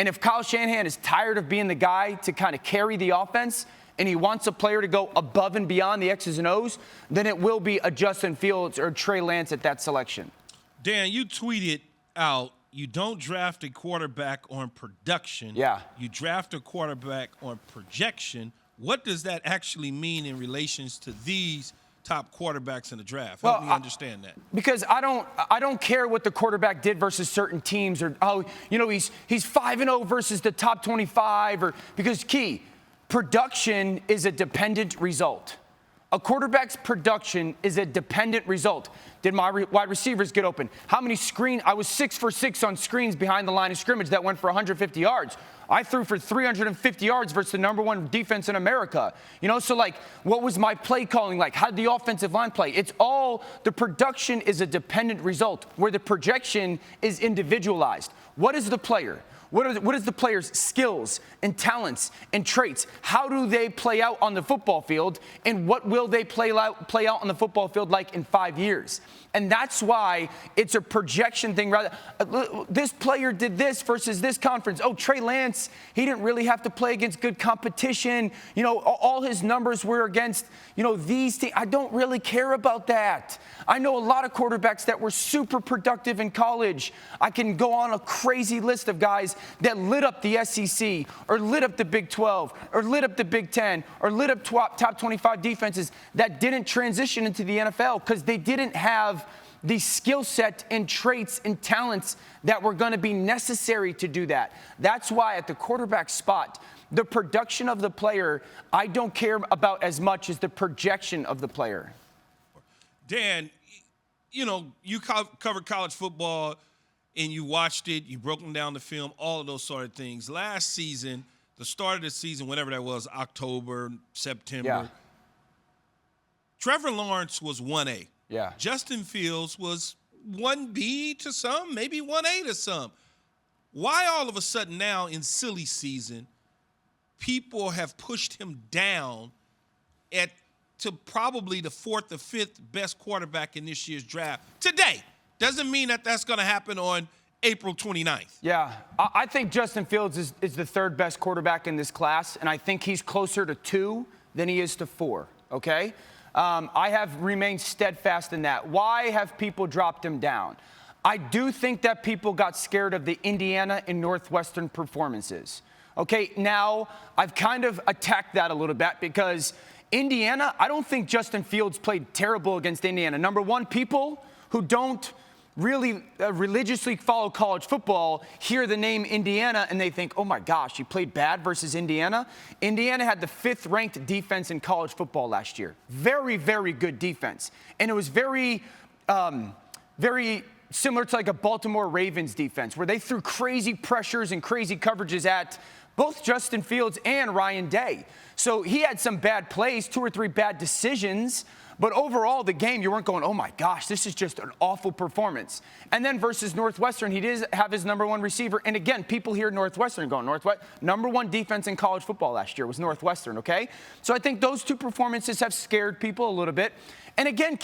And if Kyle Shanahan is tired of being the guy to kind of carry the offense and he wants a player to go above and beyond the X's and O's, then it will be a Justin Fields or Trey Lance at that selection. Dan, you tweeted out, you don't draft a quarterback on production. Yeah. You draft a quarterback on projection. What does that actually mean in relations to these top quarterbacks in the draft? Help me understand that. Because I don't care what the quarterback did versus certain teams, or he's 5-0 versus the top 25, or because production is a dependent result. A quarterback's production is a dependent result. Did my wide receivers get open? How many screens? I was 6 for 6 on screens behind the line of scrimmage that went for 150 yards. I threw for 350 yards versus the #1 defense in America. So what was my play calling like? How did the offensive line play? It's all, the production is a dependent result, where the projection is individualized. What is the player? What is the player's skills and talents and traits? How do they play out on the football field? And what will they play out on the football field like in 5 years? And that's why it's a projection thing. Rather, this player did this versus this conference. Oh, Trey Lance, he didn't really have to play against good competition. All his numbers were against, these teams. I don't really care about that. I know a lot of quarterbacks that were super productive in college. I can go on a crazy list of guys that lit up the SEC, or lit up the Big 12, or lit up the Big 10, or lit up top 25 defenses that didn't transition into the NFL because they didn't have the skill set and traits and talents that were going to be necessary to do that. That's why at the quarterback spot, the production of the player, I don't care about as much as the projection of the player. Dan, you covered college football and you watched it, you broke down the film, all of those sort of things. Last season, the start of the season, whenever that was, October, September, yeah. Trevor Lawrence was 1A. Yeah. Justin Fields was 1B to some, maybe 1A to some. Why all of a sudden now in silly season, people have pushed him down to probably the 4th or 5th best quarterback in this year's draft today? Doesn't mean that that's going to happen on April 29th. Yeah, I think Justin Fields is the 3rd best quarterback in this class, and I think he's closer to 2 than he is to 4, okay? I have remained steadfast in that. Why have people dropped him down? I do think that people got scared of the Indiana and Northwestern performances. Okay, now I've kind of attacked that a little bit because Indiana, I don't think Justin Fields played terrible against Indiana. Number one, people who don't really religiously follow college football hear the name Indiana and they think, oh my gosh, you played bad versus Indiana? Indiana had the 5th ranked defense in college football last year. Very, very good defense. And it was very, very similar to like a Baltimore Ravens defense where they threw crazy pressures and crazy coverages at both Justin Fields and Ryan Day. So he had some bad plays, 2 or 3 bad decisions. But overall, the game, you weren't going, oh, my gosh, this is just an awful performance. And then versus Northwestern, he did have his #1 receiver. And, again, people hear Northwestern going, #1 defense in college football last year was Northwestern, okay? So I think those 2 performances have scared people a little bit. And, again,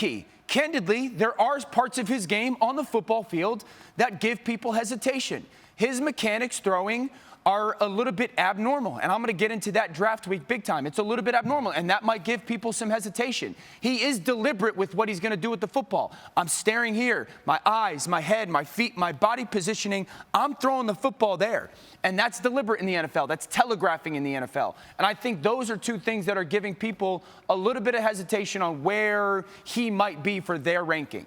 candidly, there are parts of his game on the football field that give people hesitation. His mechanics throwing are a little bit abnormal. And I'm going to get into that draft week big time. It's a little bit abnormal, and that might give people some hesitation. He is deliberate with what he's going to do with the football. I'm staring here, my eyes, my head, my feet, my body positioning. I'm throwing the football there. And that's deliberate in the NFL. That's telegraphing in the NFL. And I think those are 2 things that are giving people a little bit of hesitation on where he might be for their ranking.